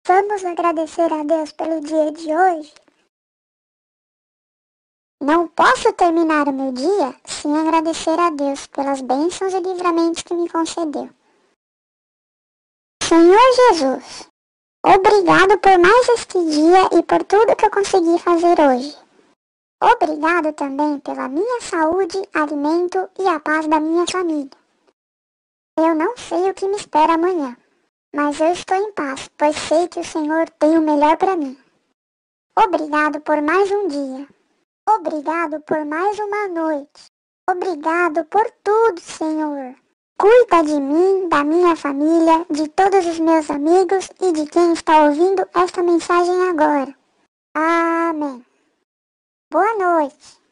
Vamos agradecer a Deus pelo dia de hoje? Não posso terminar o meu dia sem agradecer a Deus pelas bênçãos e livramentos que me concedeu. Senhor Jesus, obrigado por mais este dia e por tudo que eu consegui fazer hoje. Obrigado também pela minha saúde, alimento e a paz da minha família. Eu não sei o que me espera amanhã, mas eu estou em paz, pois sei que o Senhor tem o melhor para mim. Obrigado por mais um dia. Obrigado por mais uma noite. Obrigado por tudo, Senhor. Cuida de mim, da minha família, de todos os meus amigos e de quem está ouvindo esta mensagem agora. Amém. Boa noite.